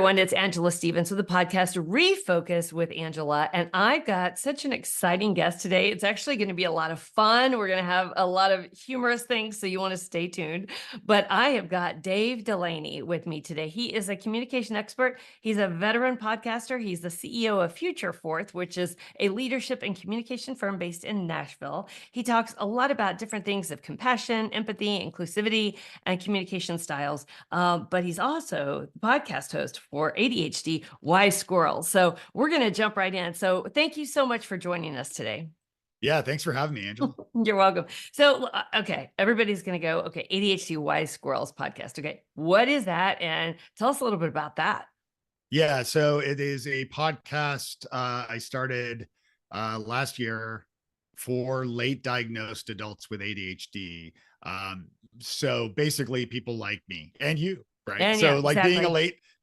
everyone, it's Angela Stevens with the podcast Refocus with Angela. And I've got such an exciting guest today. It's actually going to be a lot of fun. We're going to have a lot of humorous things, so you want to stay tuned. But I have got Dave Delaney with me today. He is a communication expert. He's a veteran podcaster. He's the CEO of Future Forth, which is a leadership and communication firm based in Nashville. He talks a lot about different things of compassion, empathy, inclusivity, and communication styles. But he's also the podcast host for ADHD Wise Squirrels. So we're going to jump right in. So thank you so much for joining us today. Yeah, thanks for having me, Angela. You're welcome. So, okay, everybody's going to go, okay, ADHD Wise Squirrels podcast. Okay, what is that? And tell us a little bit about that. Yeah, so it is a podcast I started last year for late diagnosed adults with ADHD. So basically people like me and you, right? And so yeah, like exactly.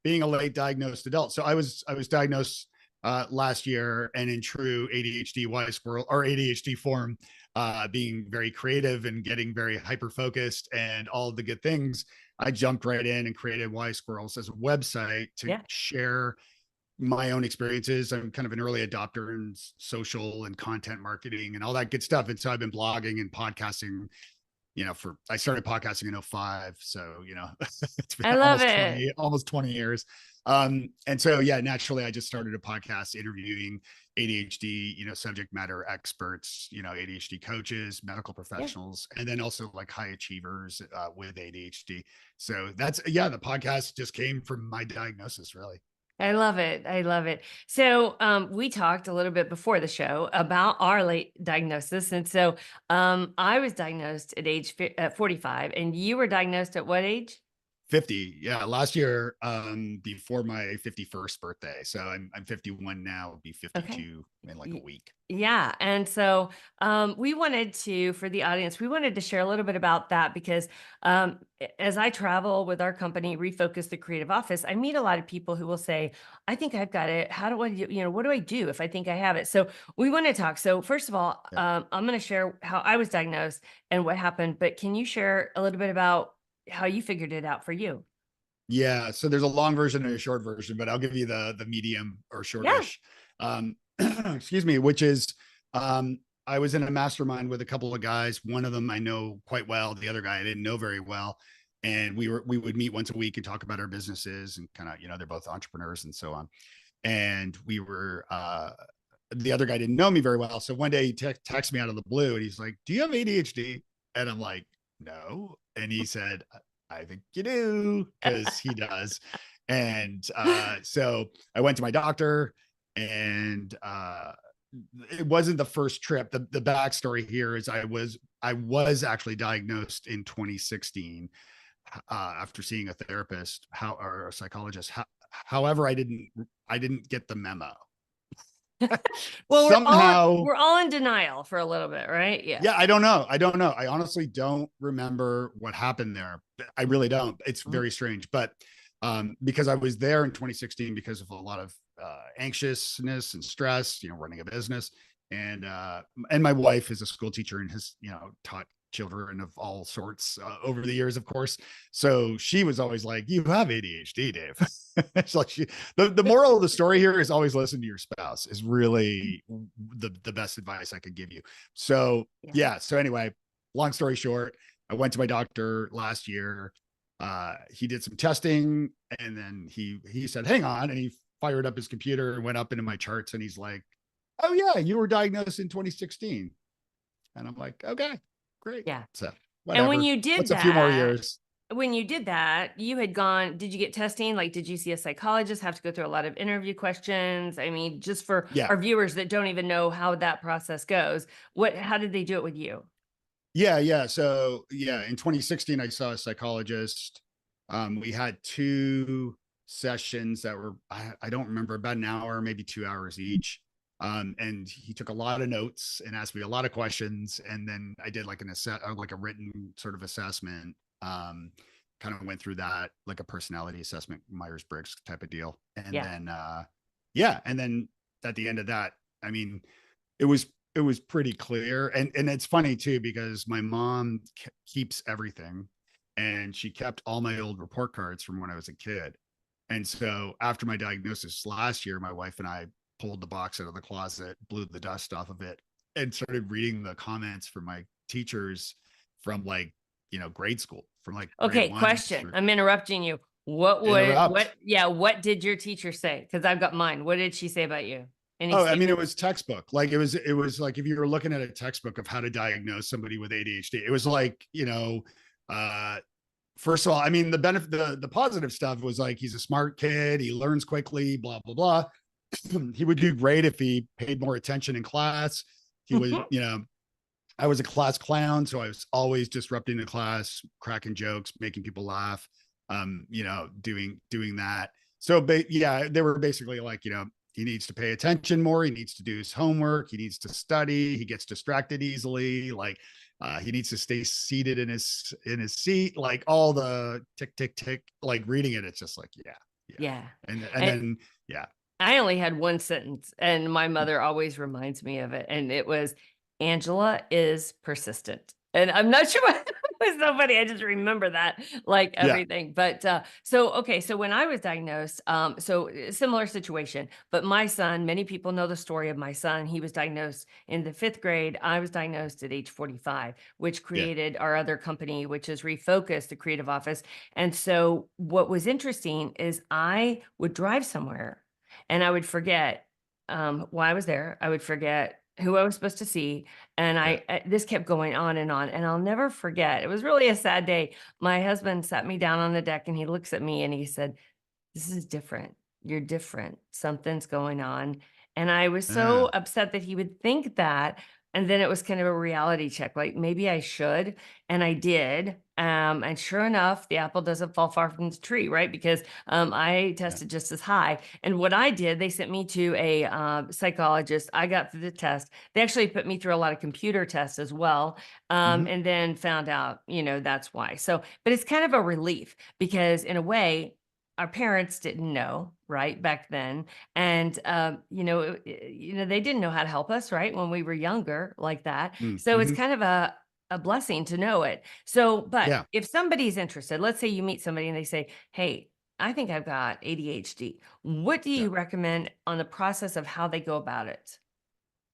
being a late diagnosed adult. So I was diagnosed last year, and in true ADHD wise squirrel or ADHD form, being very creative and getting very hyper focused and all of the good things, I jumped right in and created Wise Squirrels as a website to share my own experiences. I'm kind of an early adopter in social and content marketing and all that good stuff. And so I've been blogging and podcasting, I started podcasting in 2005. So, it's been I love it. almost 20 years. And so, yeah, naturally I just started a podcast interviewing ADHD, subject matter experts, ADHD coaches, medical professionals, and then also like high achievers with ADHD. So the podcast just came from my diagnosis, really. I love it. I love it. So we talked a little bit before the show about our late diagnosis. And so I was diagnosed at age 45, and you were diagnosed at what age? 50. Yeah. Last year, before my 51st birthday. So I'm 51 now, be 52 in like a week. Yeah. And so we wanted to, for the audience, we wanted to share a little bit about that because as I travel with our company, Refocus the Creative Office, I meet a lot of people who will say, I think I've got it. How do I do, what do I do if I think I have it? So we want to talk. So first of all, I'm going to share how I was diagnosed and what happened, but can you share a little bit about how you figured it out for you? Yeah. So there's a long version and a short version, but I'll give you the medium or shortish. Excuse me, which is I was in a mastermind with a couple of guys. One of them I know quite well. The other guy I didn't know very well. And we would meet once a week and talk about our businesses and kind of, they're both entrepreneurs and so on. And we were the other guy didn't know me very well. So one day he texted me out of the blue and he's like, "Do you have ADHD?" And I'm like, "No." And he said, "I think you do," because he does. And so I went to my doctor, and it wasn't the first trip. The backstory here is I was actually diagnosed in 2016 after seeing a therapist or a psychologist. However, I didn't get the memo. Well, somehow we're all in denial for a little bit, right? Yeah, I don't know. I honestly don't remember what happened there. I really don't. It's very strange. But because I was there in 2016 because of a lot of anxiousness and stress, running a business, and my wife is a school teacher and has taught children of all sorts over the years, of course. So she was always like, "You have ADHD, Dave." It's like the moral of the story here is always listen to your spouse is really the best advice I could give you. So yeah. So anyway, long story short, I went to my doctor last year. He did some testing, and then he said, "Hang on," and he fired up his computer and went up into my charts, and he's like, "Oh yeah, you were diagnosed in 2016." And I'm like, "Okay, great." Yeah. So whatever. And when you did a few more years. When you did that, you had did you get testing? Like, did you see a psychologist, have to go through a lot of interview questions? I mean, just for our viewers that don't even know how that process goes, how did they do it with you? Yeah. So in 2016, I saw a psychologist. We had 2 sessions that were, I don't remember, about an hour, maybe 2 hours each. And he took a lot of notes and asked me a lot of questions. And then I did like like a written sort of assessment. Kind of went through that, like a personality assessment, Myers-Briggs type of deal. And then, and then at the end of that, I mean, it was pretty clear. And it's funny too, because my mom keeps everything, and she kept all my old report cards from when I was a kid. And so after my diagnosis last year, my wife and I pulled the box out of the closet, blew the dust off of it, and started reading the comments from my teachers from like, grade school, from like grade Okay, one question. through I'm interrupting you. interrupt. What did your teacher say? Because I've got mine. What did she say about you? Any Oh, I mean, it statements? was textbook. Like it was like if you were looking at a textbook of how to diagnose somebody with ADHD, it was like, uh, first of all, I mean, the benefit, the positive stuff was like he's a smart kid, he learns quickly, blah blah blah. He would do great if he paid more attention in class. He was, I was a class clown, so I was always disrupting the class, cracking jokes, making people laugh, doing that. So, yeah, they were basically like, he needs to pay attention more. He needs to do his homework. He needs to study. He gets distracted easily. Like, he needs to stay seated in his seat. Like all the tick tick tick. Like reading it, it's just like, yeah, yeah, Yeah. and And then yeah, I only had one sentence, and my mother always reminds me of it. And it was, Angela is persistent. And I'm not sure why it was so funny. I just remember that, like yeah, everything. But so when I was diagnosed, similar situation, but my son, many people know the story of my son. He was diagnosed in the 5th grade. I was diagnosed at age 45, which yeah, created our other company, which is Refocus, the creative office. And so what was interesting is I would drive somewhere and I would forget why I was there. I would forget who I was supposed to see. And yeah. this kept going on. And I'll never forget. It was really a sad day. My husband sat me down on the deck and he looks at me and he said, "This is different. You're different. Something's going on." And I was so Yeah. upset that he would think that. And then it was kind of a reality check, like maybe I should. And I did. And sure enough, the apple doesn't fall far from the tree, right? Because I Yeah. tested just as high. And what I did, they sent me to a psychologist. I got through the test. They actually put me through a lot of computer tests as well. Mhm. And then found out, that's why. So, but it's kind of a relief because in a way, our parents didn't know, right, back then. And they didn't know how to help us, right, when we were younger like that. So it's Mhm. kind of a blessing to know it. So, but Yeah. if somebody's interested, let's say you meet somebody and they say, "Hey, I think I've got ADHD." What do Yeah. you recommend on the process of how they go about it?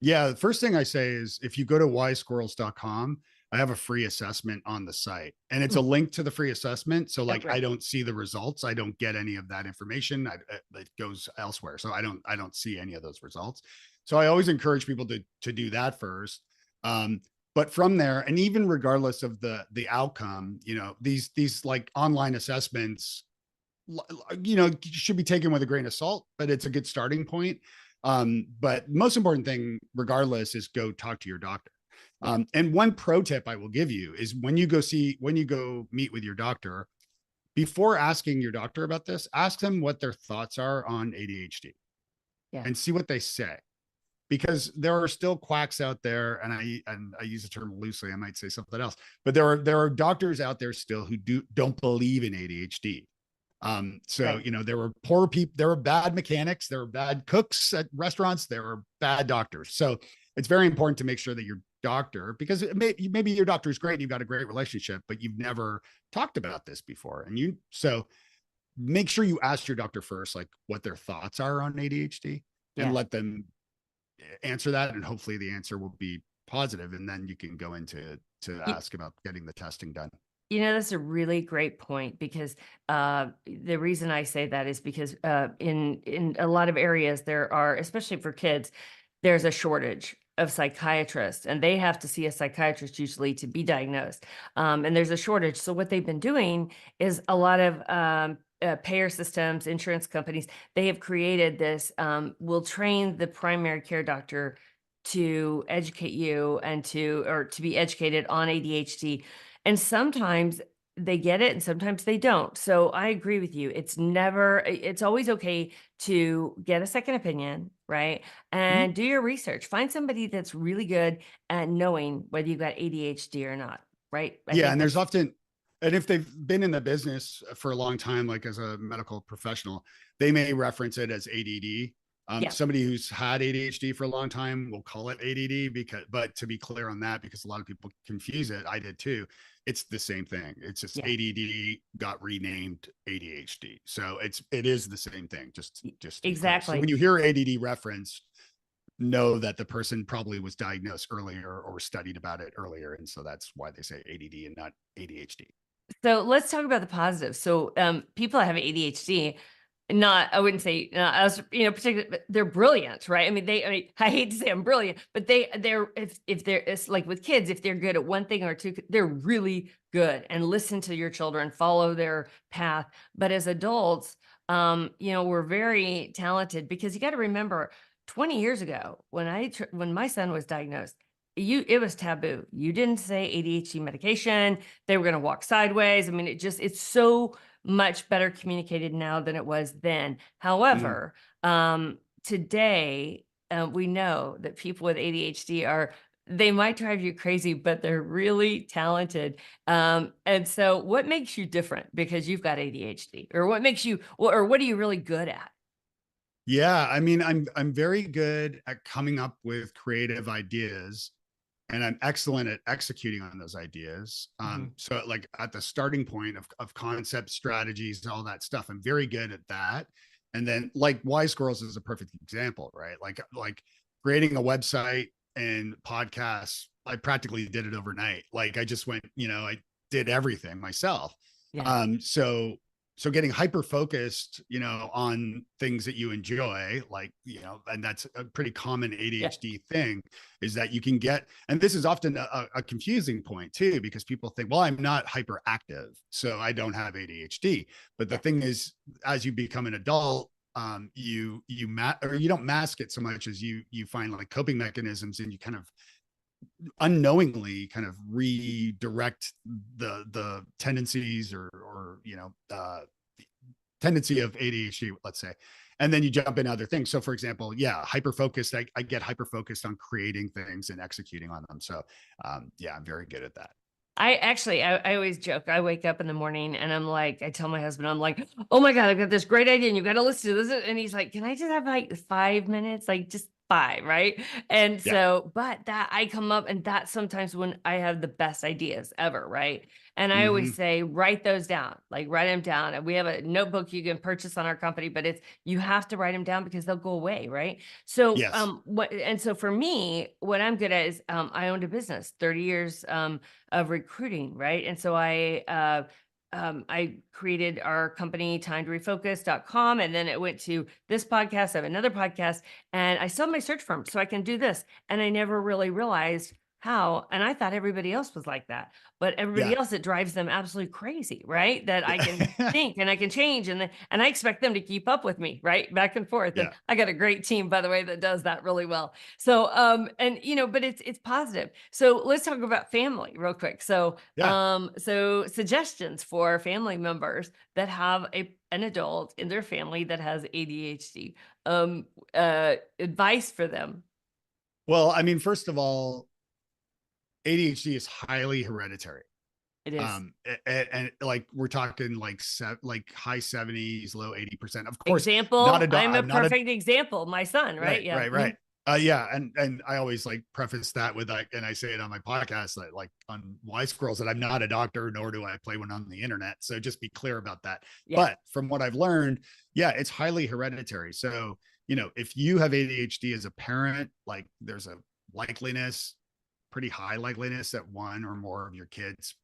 Yeah. The first thing I say is if you go to ysquirrels.com, I have a free assessment on the site and it's a Mm. link to the free assessment. So Oh, like I great. don't see the results. I don't get any of that information. It goes elsewhere. So I don't see any of those results. So I always encourage people to do that first. But from there, and even regardless of the outcome, these like online assessments, should be taken with a grain of salt, but it's a good starting point. But most important thing, regardless, is go talk to your doctor. And one pro tip I will give you is when you go meet with your doctor, before asking your doctor about this, ask them what their thoughts are on ADHD Yeah. and see what they say. Because there are still quacks out there, and I use the term loosely. I might say something else, but there are doctors out there still who don't believe in ADHD. So Right. there were poor people, there were bad mechanics, there were bad cooks at restaurants, there were bad doctors. So it's very important to make sure that your doctor, because maybe your doctor is great and you've got a great relationship, but you've never talked about this before. So make sure you ask your doctor first, like what their thoughts are on ADHD, and Yeah. let them answer that. And hopefully the answer will be positive. And then you can go into to ask about getting the testing done. That's a really great point because the reason I say that is because in a lot of areas there are, especially for kids, there's a shortage of psychiatrists, and they have to see a psychiatrist usually to be diagnosed. And there's a shortage. So what they've been doing is a lot of payer systems, insurance companies, they have created this. Will train the primary care doctor to educate you or to be educated on ADHD, and sometimes they get it and sometimes they don't. So I agree with you. It's always okay to get a second opinion, right? Mhm. And do your research. Find somebody that's really good at knowing whether you've got ADHD or not, right? I Yeah, think and there's that's often, and if they've been in the business for a long time, like as a medical professional, they may reference it as ADD. Yeah. Somebody who's had ADHD for a long time will call it ADD but to be clear on that, because a lot of people confuse it, I did too. It's the same thing. It's just Yeah. ADD got renamed ADHD. So it is the same thing, just to be clear. So Exactly. when you hear ADD referenced, know that the person probably was diagnosed earlier or studied about it earlier. And so that's why they say ADD and not ADHD. So let's talk about the positives. So people that have ADHD, not, I wouldn't say as particularly, but they're brilliant, right? I mean, I hate to say I'm brilliant, but they're if they're, it's like with kids, if they're good at one thing or two, they're really good, and listen to your children, follow their path. But as adults, we're very talented, because you got to remember, 20 years ago, when my son was diagnosed, it was taboo. You didn't say ADHD medication. They were going to walk sideways. I mean, it's so much better communicated now than it was then. However, today, we know that people with ADHD they might drive you crazy, but they're really talented. And so what makes you different because you've got ADHD, or what makes you, or what are you really good at? Yeah, I mean, I'm very good at coming up with creative ideas, and I'm excellent at executing on those ideas. Mhm. So like at the starting point of concept, strategies, all that stuff, I'm very good at that. And then like Wise Squirrels is a perfect example, right? Like creating a website and podcasts, I practically did it overnight. Like I just went, I did everything myself. Yeah. So getting hyper focused, on things that you enjoy, like, and that's a pretty common Yeah. ADHD thing, is that you can get, and this is often a confusing point too, because people think, well, I'm not hyperactive, so I don't have ADHD. But the Yeah. thing is, as you become an adult, you or you don't mask it so much as you find like coping mechanisms, and you kind of unknowingly kind of redirect the tendencies or tendency of ADHD, let's say, and then you jump into other things. So for example, yeah, hyper focused, I get hyper focused on creating things and executing on them. So yeah, I'm very good at that. I always joke. I wake up in the morning and I tell my husband, I'm like, oh my God, I've got this great idea and you got to listen to this. And he's like, can I just have like 5 minutes? Like just five, right? And Yeah. so, but that I come up, and that's sometimes when I have the best ideas ever, right? And I always Mm-hmm. say, write those down, like write them down. And we have a notebook you can purchase on our company, but you have to write them down because they'll go away, right? So, Yes. so for me, what I'm good at is, I owned a business, 30 years, of recruiting, right? And so I created our company, time to refocus.com. And then it went to this podcast. I have another podcast, and I still have my search firm so I can do this. And I never really realized how, and I thought everybody else was like that, but everybody Yeah. else, it drives them absolutely crazy, right? That I can think and I can change, and I expect them to keep up with me, right? Back and forth. And Yeah. I got a great team, by the way, that does that really well. So and but it's positive. So let's talk about family real quick. So Yeah. so suggestions for family members that have an adult in their family that has ADHD. Advice for them. Well, I mean, first of all, ADHD is highly hereditary. It is. And like we're talking like like high 70s, low 80%. Of course, not Example, a I'm a I'm not a perfect example. My son, right? right, Yeah. right, right. Yeah, and I always like preface that with like, and I say it on my podcast, like on Wise Squirrels, that I'm not a doctor, nor do I play one on the internet. So just be clear about that. Yeah. But from what I've learned, yeah, it's highly hereditary. So if you have ADHD as a parent, like there's a likeliness, pretty high likeliness that one or more of your kids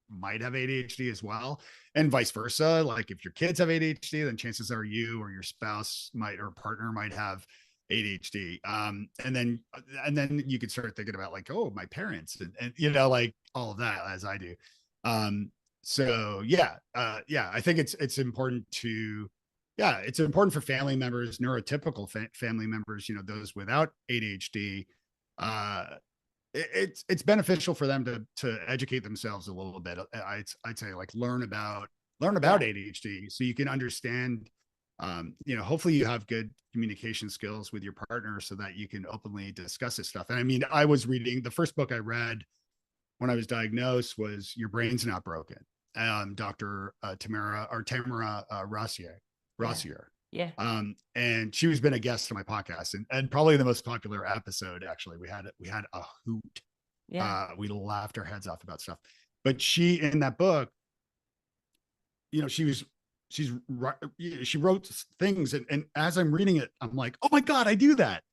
might have ADHD as well, and vice versa. Like if your kids have ADHD, then chances are you or your spouse might or partner might have ADHD. And then you could start thinking about like, oh, my parents, and like all of that, as I do. So yeah, I think it's important to, yeah, it's important for family members, neurotypical family members, those without ADHD. It's beneficial for them to educate themselves a little bit. I'd say like learn about Yeah. ADHD so you can understand. Hopefully you have good communication skills with your partner so that you can openly discuss this stuff. And I mean, I was reading, the first book I read when I was diagnosed was Your Brain's Not Broken. Dr. Tamara Rossier. Yeah. Yeah. And she's been a guest on my podcast, and probably the most popular episode. Actually, we had a hoot. Yeah. We laughed our heads off about stuff. But she, in that book, you know, she wrote things, and as I'm reading it, I'm like, oh my god, I do that.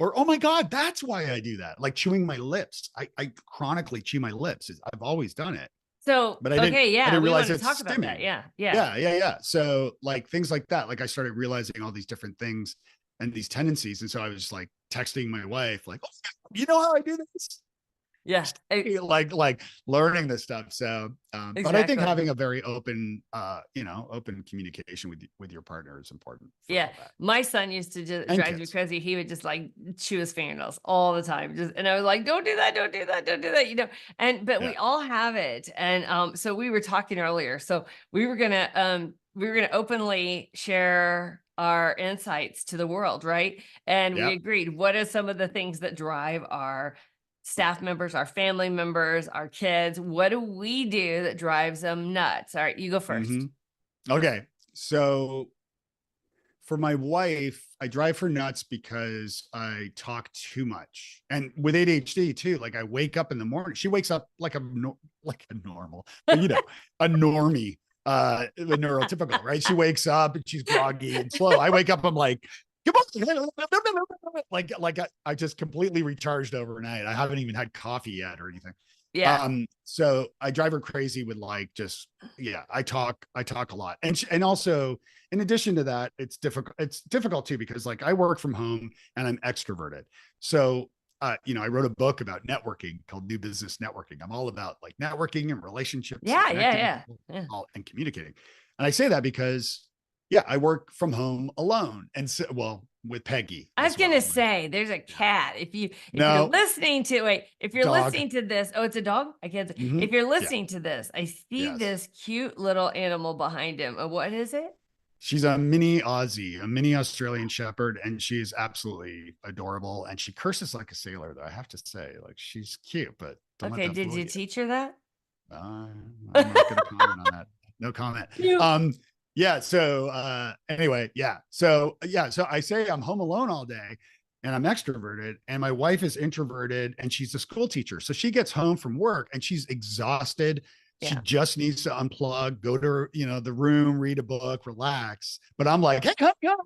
Or, oh my God, that's why I do that. Like chewing my lips. I chronically chew my lips. I've always done it, So, but okay, I yeah, didn't we want realize to it's talk about that. stimming. Yeah. Yeah. Yeah. So like things like that. Like I started realizing all these different things and these tendencies. And so I was like texting my wife, like, oh, you know how I do this? Yeah. Like learning this stuff. So but I think Exactly. having a very open open communication with your partner is important for Yeah. all that. My son used to just And drive me kids. crazy. He would just like chew his fingernails all the time. Just and I was like, don't do that, don't do that, don't do that, you know. And but Yeah. we all have it. And so we were talking earlier. So we were gonna openly share our insights to the world, right? And we Yeah. agreed, what are some of the things that drive our staff members, our family members, our kids? What do we do that drives them nuts? All right, you go first. Okay. So for my wife, I drive her nuts because I talk too much, and with ADHD too. Like I wake up in the morning. She wakes up like like a normal, but a normie, a neurotypical, right? She wakes up and she's groggy and slow. I wake up, I'm like, come on, I just completely recharged overnight. I haven't even had coffee yet or anything. Yeah. So I drive her crazy with like just I talk a lot, and also in addition to that, it's difficult too because like I work from home and I'm extroverted. So I wrote a book about networking called New Business Networking. I'm all about like networking and relationships and Yeah, yeah, connecting with yeah. people Yeah. and communicating. And I say that because I work from home alone, and so well with Peggy I was as gonna well. say there's a Yeah. cat. If you're No, listening to if you're dog. listening to this, oh, it's a dog. I can't. Mm-hmm. If you're Yeah. listening to this, I see Yes. this cute little animal behind him. What is it? She's a mini Aussie, a mini Australian Shepherd, and she's absolutely adorable. And she curses like a sailor, though I have to say, like she's cute, but don't let Okay, that did fool you you. teach her that? I'm not going to comment on that. No comment. You. Yeah. So anyway, yeah. So I say I'm home alone all day, and I'm extroverted, and my wife is introverted, and she's a school teacher. So she gets home from work and she's exhausted. She Yeah. just needs to unplug, go to the room, read a book, relax. But I'm like, hey, come on.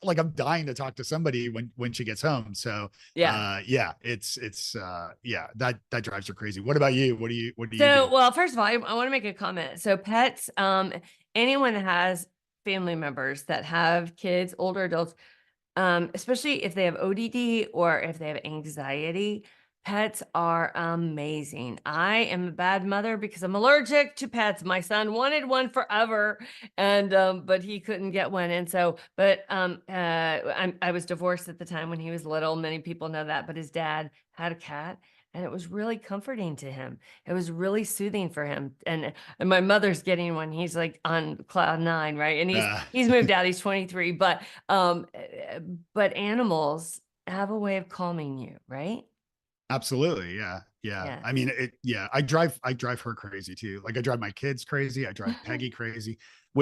Like I'm dying to talk to somebody when she gets home. So Yeah. that drives her crazy. What about you? What do you So, do? well, first of all, I want to make a comment. So, pets, anyone that has family members that have kids, older adults, especially if they have ODD or if they have anxiety, pets are amazing. I am a bad mother because I'm allergic to pets. My son wanted one forever, and but he couldn't get one. And so, but I was divorced at the time when he was little. Many people know that, but his dad had a cat. And it was really comforting to him. It was really soothing for him. And my mother's getting one. He's like on cloud nine, right? And Uh, he's moved out. He's 23, but animals have a way of calming you, right? Absolutely. Yeah. Yeah. Yeah. I mean, I drive her crazy too. Like I drive my kids crazy. I drive Peggy crazy I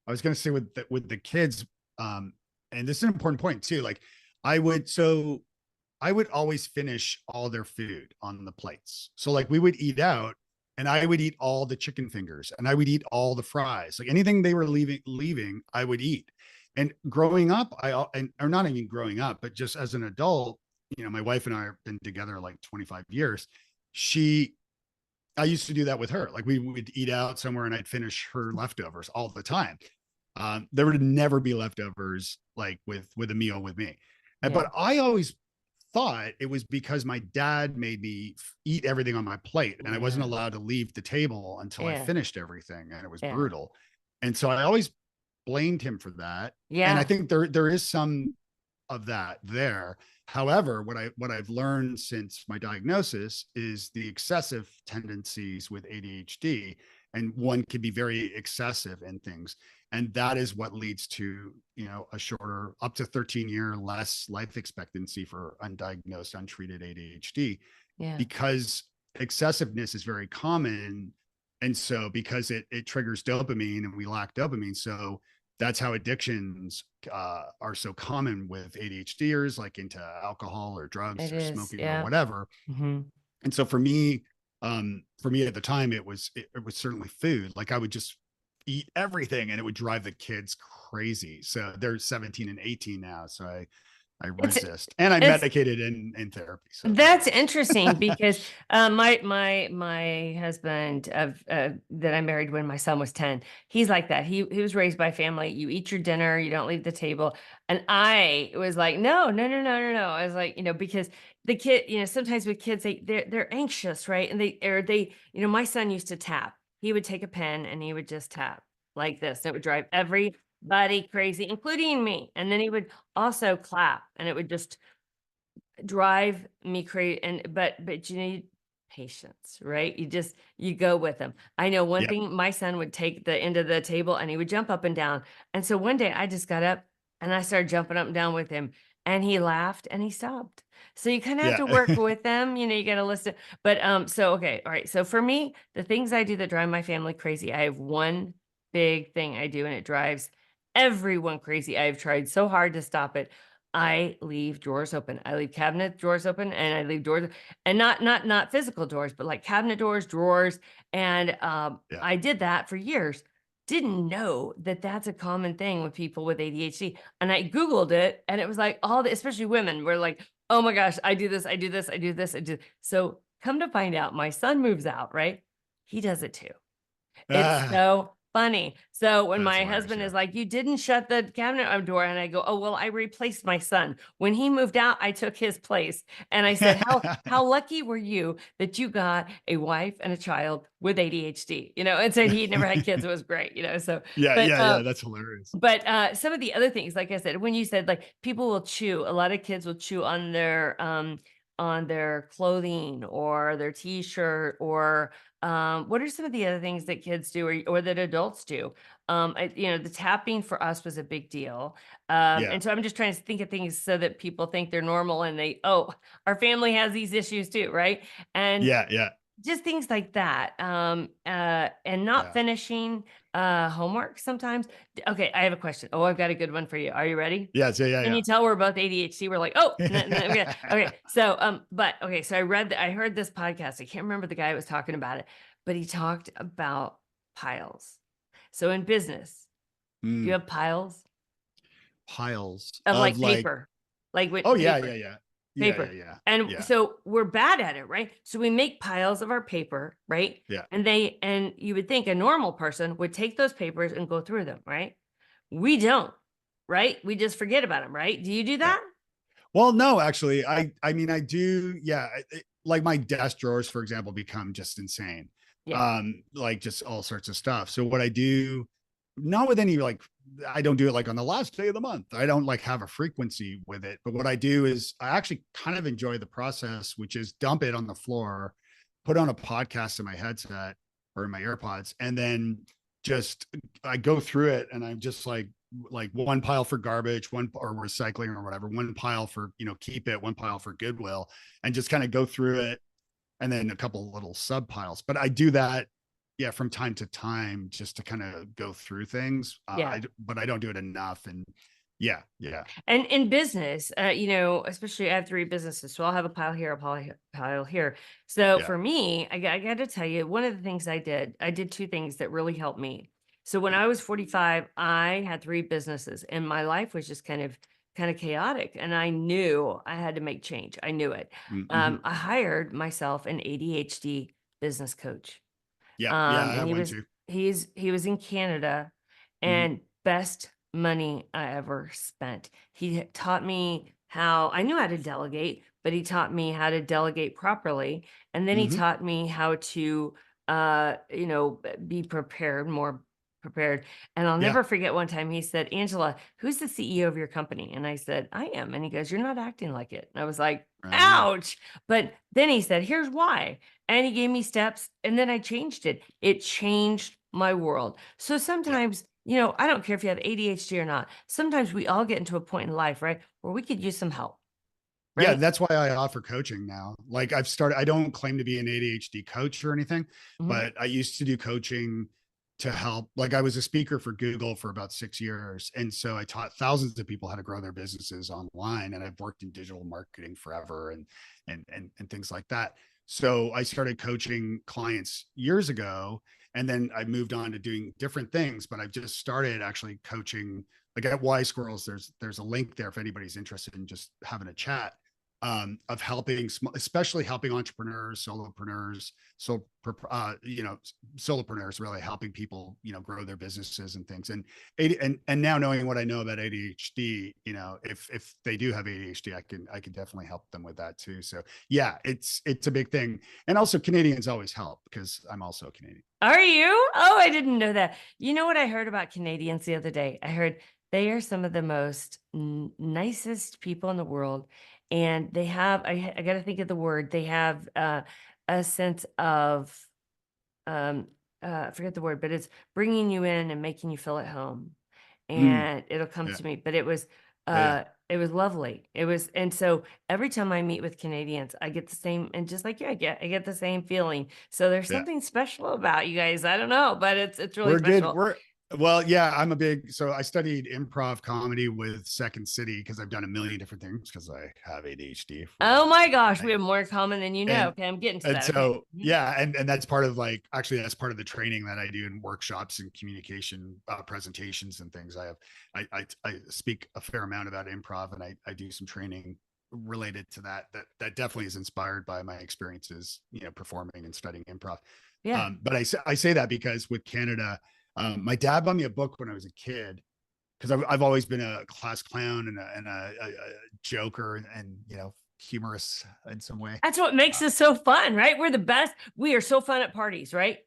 was going to say with the kids. And this is an important point too. Like I would, so I would always finish all their food on the plates. So like we would eat out and I would eat all the chicken fingers and I would eat all the fries. Like anything they were leaving, I would eat. And growing up, or not even growing up, but just as an adult, my wife and I have been together like 25 years. I used to do that with her. Like we would eat out somewhere and I'd finish her leftovers all the time. There would never be leftovers like with a meal with me. Yeah. But I always thought it was because my dad made me eat everything on my plate and I wasn't Yeah. allowed to leave the table until I Yeah. finished everything, and it was Yeah. brutal. And so I always blamed him for that. And I Yeah. think there is some of that there. However, what I've learned since my diagnosis is the excessive tendencies with ADHD, and one can be very excessive in things, and that is what leads to a shorter, up to 13-year less life expectancy for undiagnosed, untreated ADHD, Yeah. because excessiveness is very common, and so because it triggers dopamine and we lack dopamine, so that's how addictions are so common with ADHDers, like into alcohol or drugs It or is. smoking or Yeah. whatever. Hmm. And so for me at the time, it was certainly food. Like I would just eat everything, and it would drive the kids crazy. So they're 17 and 18 now. So I It's resist, and I'm it's medicated in therapy. So that That's helps. interesting because my husband of that I married when my son was 10, he's like that. He was raised by family. You eat your dinner, you don't leave the table. And I was like, no, no, no, no, no, no. I was like, because the kid, sometimes with kids, they're anxious, right? And they, my son used to tap. He would take a pen and he would just tap like this. And it would drive everybody crazy, including me. And then he would also clap, and it would just drive me crazy. But you need patience, right? You go with them. I know one Yep. thing, my son would take the end of the table and he would jump up and down. And so one day I just got up and I started jumping up and down with him, and he laughed and he stopped. So you kind of have Yeah. to work with them, you got to listen. But so okay, all right. So for me, the things I do that drive my family crazy, I have one big thing I do and it drives everyone crazy. I've tried so hard to stop it. I leave drawers open. I leave cabinet drawers open, and I leave doors, and not physical doors, but like cabinet doors, drawers. And Yeah. I did that for years. Didn't know that that's a common thing with people with ADHD. And I Googled it, and it was like especially women were like, oh my gosh, I do this, I do this, I do this, I do. So come to find out, my son moves out, right? He does it too. It's Ah, so funny. So when that's my hilarious. husband Yeah. is like, "You didn't shut the cabinet door," and I go, "Oh, well, I replaced my son. When he moved out, I took his place." And I said, "How lucky were you that you got a wife and a child with ADHD?" And said he never had kids. It was great. So, Yeah. but Yeah. Yeah. That's hilarious. some of the other things, like I said, when you said like people will chew, a lot of kids will chew on their clothing or their t-shirt or what are some of the other things that kids do or that adults do? The tapping for us was a big deal. Yeah. And so I'm just trying to think of things so that people think they're normal and our family has these issues too, right? And Yeah. Yeah. just things like that, and not Yeah. finishing, homework sometimes. Okay, I have a question. Oh, I've got a good one for you. Are you ready? Yeah. So, yeah. Can Yeah. you tell we're both ADHD? We're like, "Oh, okay." Okay, so, so I heard this podcast. I can't remember the guy who was talking about it, but he talked about piles. So in business, do you Mm, have piles piles of, of like, like, paper? Like, with oh yeah. paper. Yeah. Yeah. Yeah. Yeah. Paper. Yeah. And Yeah. so we're bad at it, right? So we make piles of our paper, right? Yeah. And you would think a normal person would take those papers and go through them, right? We don't, right? We just forget about them, right? Do you do Yeah. that? Well, no, actually, I mean, I do. Yeah, like my desk drawers, for example, become just insane. Yeah. Like just all sorts of stuff. So what I do, not with any like, I don't do it like on the last day of the month. I don't like have a frequency with it. But what I do is I actually kind of enjoy the process, which is dump it on the floor, put on a podcast in my headset or in my AirPods, and then just I go through it, and I'm just like one pile for garbage, one or recycling or whatever, one pile for, keep it, one pile for goodwill, and just kind of go through it. And then a couple little sub piles. But I do that, yeah, from time to time just to kind of go through things. Yeah. But I don't do it enough. And yeah, yeah, And in business, especially I have three businesses, so I'll have a pile here, a pile here. So yeah. for me, I got to tell you, one of the things I did two things that really helped me. So when I was 45, I had three businesses, and my life was just kind of chaotic, and I knew I had to make change. I knew it. Mm-hmm. I hired myself an ADHD business coach. Yeah, yeah. I And have one too. he was in Canada, Mm-hmm. and best money I ever spent. He taught me how I knew how to delegate, but he taught me how to delegate properly. And then he Mm-hmm. taught me how to, be prepared, more prepared. And I'll Yeah. never forget one time he said, "Angela, who's the CEO of your company?" And I said, "I am." And he goes, "You're not acting like it." And I was like, Right on. ouch. But then he said, "Here's why." And he gave me steps, and then I changed it. It changed my world. So Yeah. sometimes, I don't care if you have ADHD or not. Sometimes we all get into a point in life, right, where we could use some help, Yeah, right? that's why I offer coaching now. Like I don't claim to be an ADHD coach or anything, Mhm. but I used to do coaching to help. Like I was a speaker for Google for about 6 years. And so I taught thousands of people how to grow their businesses online. And I've worked in digital marketing forever and things like that. So I started coaching clients years ago. And then I moved on to doing different things, but I've just started actually coaching like at Y Squirrels. There's a link there if anybody's interested in just having a chat of helping, especially helping entrepreneurs, solopreneurs, solopreneurs, really helping people, grow their businesses and things. And now knowing what I know about ADHD, if they do have ADHD, I can definitely help them with that too. So yeah, it's a big thing. And also Canadians always help because I'm also a Canadian. Are you? Oh, I didn't know that. You know what I heard about Canadians the other day? I heard they are some of the most nicest people in the world. And they have, I got to think of the word, they have a sense of, I forget the word, but it's bringing you in and making you feel at home. And it'll come Yeah. to me, but it was, Yeah. it was lovely. It was, and so every time I meet with Canadians, I get the same, and just like you, I get the same feeling. So there's Yeah. something special about you guys. I don't know, but it's really We're good. special. Well, yeah, so I studied improv comedy with Second City because I've done a million different things because I have ADHD. Oh my gosh, we have more in common than you know. And Okay, I'm getting to and that. Okay. so yeah, and that's part of that's part of the training that I do in workshops and communication presentations and things. I speak a fair amount about improv, and I do some training related to that definitely is inspired by my experiences, performing and studying improv. Yeah. But I say that because with Canada, my dad bought me a book when I was a kid because I've always been a class clown and a joker and humorous in some way. That's what makes us so fun, right? We're the best. We are so fun at parties, right?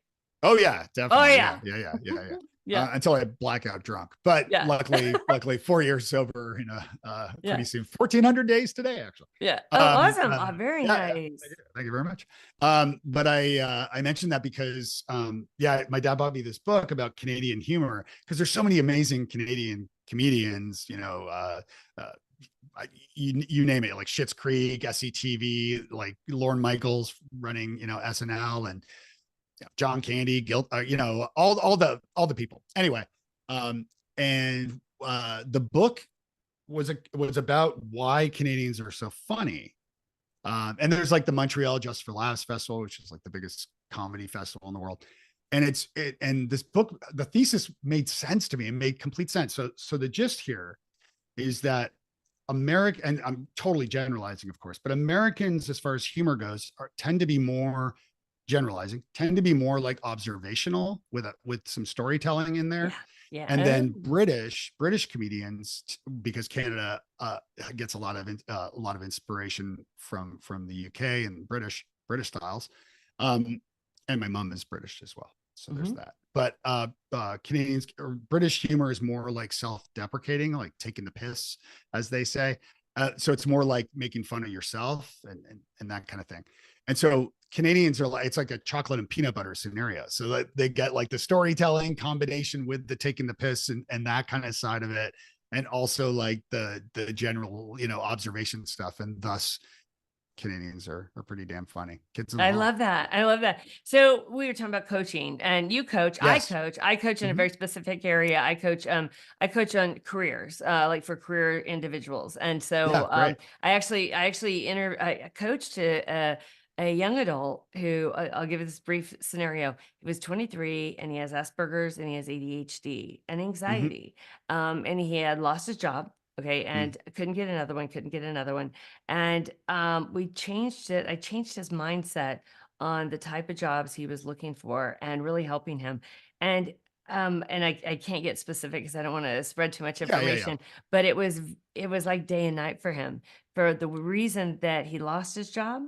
Oh yeah, Oh definitely. yeah. Yeah. Yeah. Until I black out drunk, but Yeah. luckily 4 years sober, Yeah. pretty soon, 1,400 days today, actually. Yeah. Oh, awesome. Very Yeah, nice. thank you very much. But I mentioned that because, my dad bought me this book about Canadian humor because there's so many amazing Canadian comedians, you name it, like Schitt's Creek, SCTV, like Lorne Michaels running, SNL, and John Candy, all the people. Anyway, and the book was about why Canadians are so funny. And there's like the Montreal Just for Laughs Festival, which is like the biggest comedy festival in the world. And and this book, the thesis made sense to me. It made complete sense. So the gist here is that and I'm totally generalizing, of course, but Americans, as far as humor goes, tend to be more generalizing, tend to be more like observational with some storytelling in there. Yeah. And then British comedians, because Canada gets a lot of inspiration from the UK and British styles. And my mom is British as well, so there's that. But Canadians or British humor is more like self-deprecating, like taking the piss, as they say. So it's more like making fun of yourself and that kind of thing. And so Canadians are it's like a chocolate and peanut butter scenario. So they get like the storytelling combination with the taking the piss and that kind of side of it. And also like the general, observation stuff. And thus Canadians are pretty damn funny. Kids in the I hall. love that. I love that. So we were talking about coaching, and you coach. Yes. I coach in a very specific area. I coach on careers, like for career individuals. And so I coached a young adult who I'll give you this brief scenario. He was 23 and he has Asperger's and he has ADHD and anxiety. And he had lost his job. Okay. And couldn't get another one. And we changed it. I changed his mindset on the type of jobs he was looking for and really helping him. And I can't get specific because I don't want to spread too much information, but it was like day and night for him. For the reason that he lost his job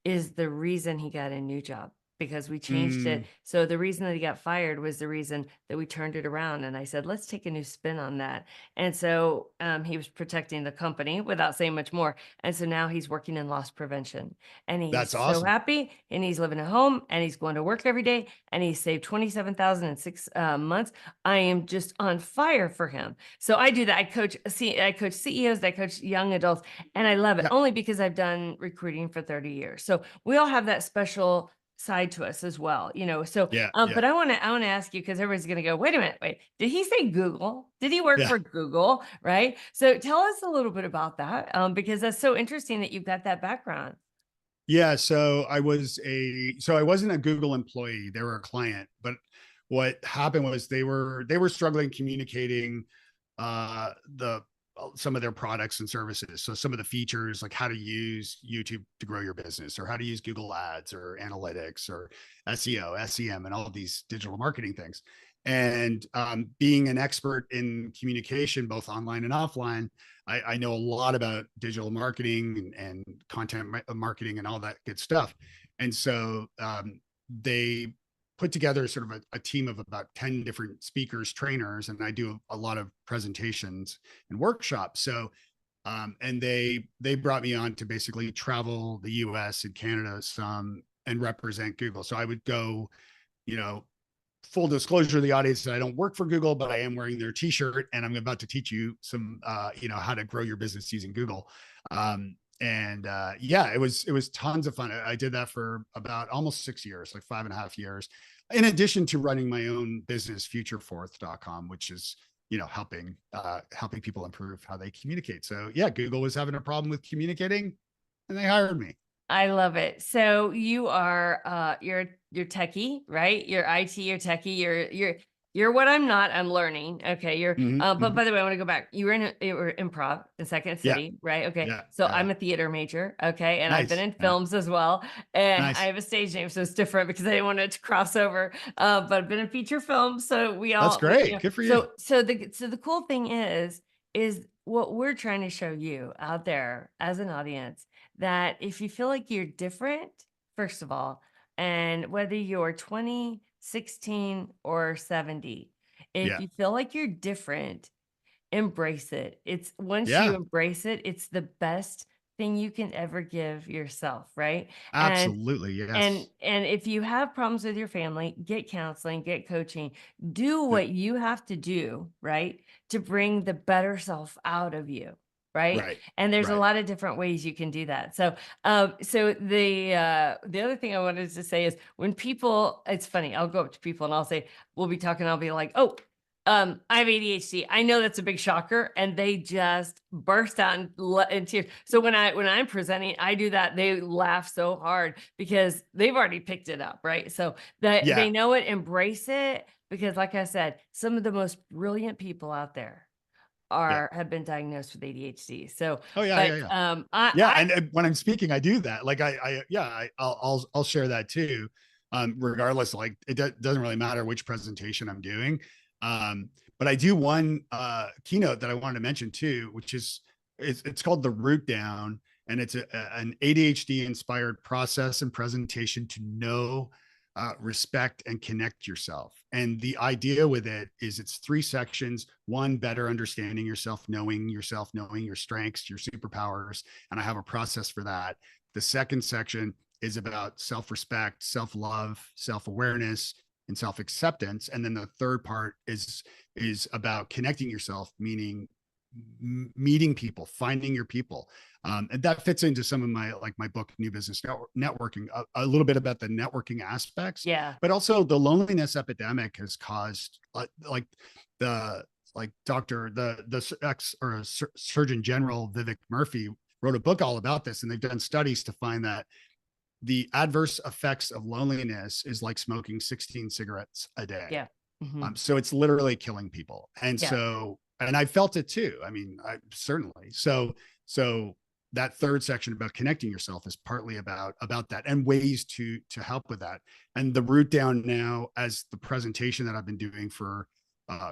is the reason he got a new job, because we changed it. So the reason that he got fired was the reason that we turned it around. And I said, let's take a new spin on that. And so he was protecting the company without saying much more. And so now he's working in loss prevention, and he's That's so awesome. happy, and he's living at home, and he's going to work every day, and he saved $27,000 in 6 months. I am just on fire for him. So I do that. I coach CEOs, I coach young adults, and I love it only because I've done recruiting for 30 years. So we all have that special side to us as well, So, Yeah. but Yeah. I want to ask you, because everybody's going to go, wait a minute, wait, did he say Google? Did he work Yeah. for Google? Right. So tell us a little bit about that, because that's so interesting that you've got that background. Yeah. So I wasn't a Google employee. They were a client, but what happened was they were struggling communicating the some of their products and services. So some of the features, like how to use YouTube to grow your business, or how to use Google Ads or analytics or SEO, SEM, and all these digital marketing things. And being an expert in communication, both online and offline, I know a lot about digital marketing and content marketing and all that good stuff. And so they put together sort of a team of about 10 different speakers, trainers, and I do a lot of presentations and workshops. So, and they brought me on to basically travel the US and Canada some and represent Google. So I would go, you know, full disclosure to the audience that I don't work for Google, but I am wearing their t-shirt and I'm about to teach you some, how to grow your business using Google. Yeah, it was tons of fun. I did that for about almost 6 years, like 5.5 years, in addition to running my own business, futureforth.com, which is, helping people improve how they communicate. So yeah, Google was having a problem with communicating and they hired me. I love it. So you are you're techie, right? You're IT, you're techie, you're what I'm not, I'm learning. Okay. But Mm-hmm. by the way, I want to go back. You were improv in Second Yeah. City, right? Okay. Yeah. So Yeah. I'm a theater major. Okay. And I've been Nice. in Yeah. films as well. And I Nice. have a stage name, so it's different because I didn't want it to cross over. But I've been in feature films. So That's great. Good for you. so the cool thing is what we're trying to show you out there as an audience, that if you feel like you're different, first of all, and whether you're 20, 16, or 70, if Yeah. you feel like you're different, embrace it. It's once you Yeah. embrace it, it's the best thing you can ever give yourself, right? And Absolutely. and Yes. and if you have problems with your family, get counseling, get coaching, do Yeah. what you have to do, right? To bring the better self out of you, right? Right. And there's a Right. lot of different ways you can do that. So the other thing I wanted to say is, when people, it's funny, I'll go up to people and I'll say, we'll be talking, I'll be like, oh, I have ADHD. I know that's a big shocker, and they just burst out in tears. So when I'm presenting, I do that. They laugh so hard because they've already picked it up, right? So that Yeah. they know it, embrace it, because, like I said, some of the most brilliant people out there Yeah. have been diagnosed with ADHD. So, Oh yeah. but Yeah. Yeah. Yeah. I And when I'm speaking, I do that. Like I'll share that too. Regardless, like doesn't really matter which presentation I'm doing. Um, but I do one keynote that I wanted to mention too, which is it's called the Root Down, and it's an ADHD inspired process and presentation to know, respect, and connect yourself. And the idea with it is it's 3 sections. One, better understanding yourself, knowing your strengths, your superpowers. And I have a process for that. The second section is about self-respect, self-love, self-awareness, and self-acceptance. And then the third part is about connecting yourself, meaning meeting people, finding your people. And that fits into some of my book, New Business Networking, a little bit about the networking aspects, yeah, but also the loneliness epidemic has caused the doctor, the ex or Surgeon General Vivek Murphy wrote a book all about this, and they've done studies to find that the adverse effects of loneliness is like smoking 16 cigarettes a day. yeah, hmm, So it's literally killing people. yeah, And I felt it too. I mean, I certainly. So that third section about connecting yourself is partly about that and ways to help with that. And the Root Down now, as the presentation that I've been doing for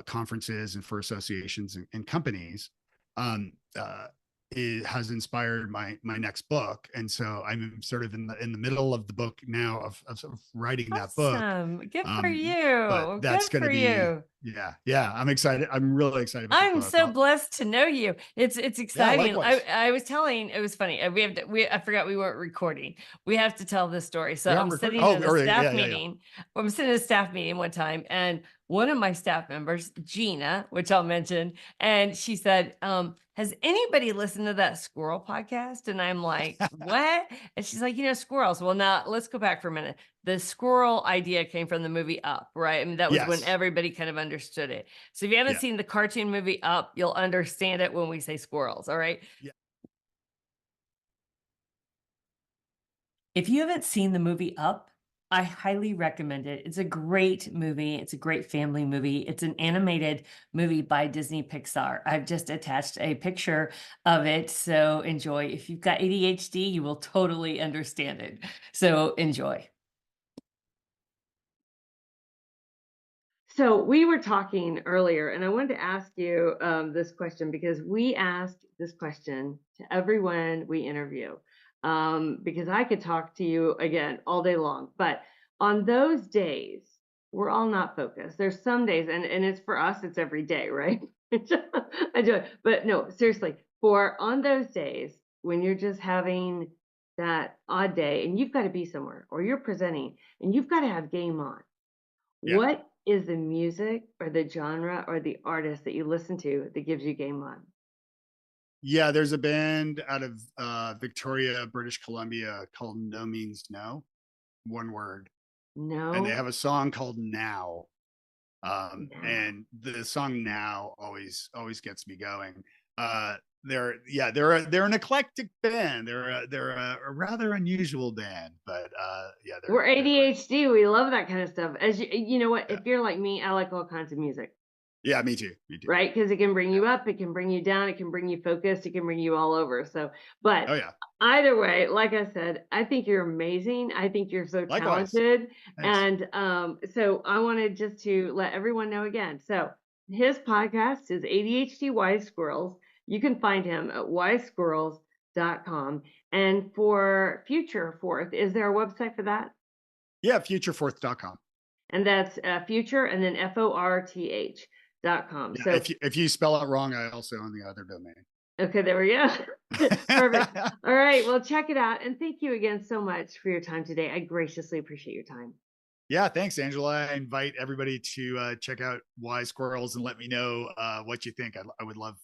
conferences and for associations and companies, um, uh, it has inspired my next book. And so I'm sort of in the middle of the book now of sort of writing that book. awesome, good for But you, that's good going to for be, you. yeah, I'm excited. I'm really excited about the I'm book. so blessed to know you. It's Yeah, exciting. I likewise. I was telling, it was funny. I forgot we weren't recording. We have to tell this story. So We I'm aren't recording. sitting Oh, in a or yeah, staff yeah, yeah. meeting. I'm sitting in a staff meeting one time, and one of my staff members, Gina, which I'll mention, and she said, has anybody listened to that squirrel podcast? And I'm like, what? And she's like, squirrels. Well, now let's go back for a minute. The squirrel idea came from the movie Up, right? I mean, that was when Yes. everybody kind of understood it. So if you haven't Yeah. seen the cartoon movie Up, you'll understand it when we say squirrels. All right. Yeah. If you haven't seen the movie Up, I highly recommend it. It's a great movie. It's a great family movie. It's an animated movie by Disney Pixar. I've just attached a picture of it. So enjoy. If you've got ADHD, you will totally understand it. So enjoy. So we were talking earlier, and I wanted to ask you this question because we asked this question to everyone we interview. Because I could talk to you again all day long, but on those days, we're all not focused. There's some days, and it's for us, it's every day, right? I do it, but no, seriously, for on those days when you're just having that odd day and you've got to be somewhere or you're presenting and you've got to have game on. Yeah. What is the music or the genre or the artist that you listen to that gives you game on? Yeah, there's a band out of Victoria, British Columbia called No Means No, one word. And they No. have a song called Now. Now. And the song Now always gets me going. They're an eclectic band. They're a rather unusual band, but yeah, We're they're great. ADHD. We love that kind of stuff. As you know what, Yeah. if you're like me, I like all kinds of music. Yeah, me too. Me too. Right? Because it can bring you up, it can bring you down, it can bring you focused, it can bring you all over. So, but Oh yeah. either way, like I said, I think you're amazing. I think you're so Likewise. talented. Thanks. And so I wanted just to let everyone know again. So his podcast is ADHD Wise Squirrels. You can find him at wisesquirrels.com. And for Future Fourth, is there a website for that? Yeah, futurefourth.com. And that's future and then FORTH.com. Yeah, So if you spell it wrong, I also own the other domain. okay, there we go. Perfect. All right. Well, check it out. And thank you again so much for your time today. I graciously appreciate your time. Yeah, thanks, Angela. I invite everybody to check out Wise Squirrels and let me know what you think. I would love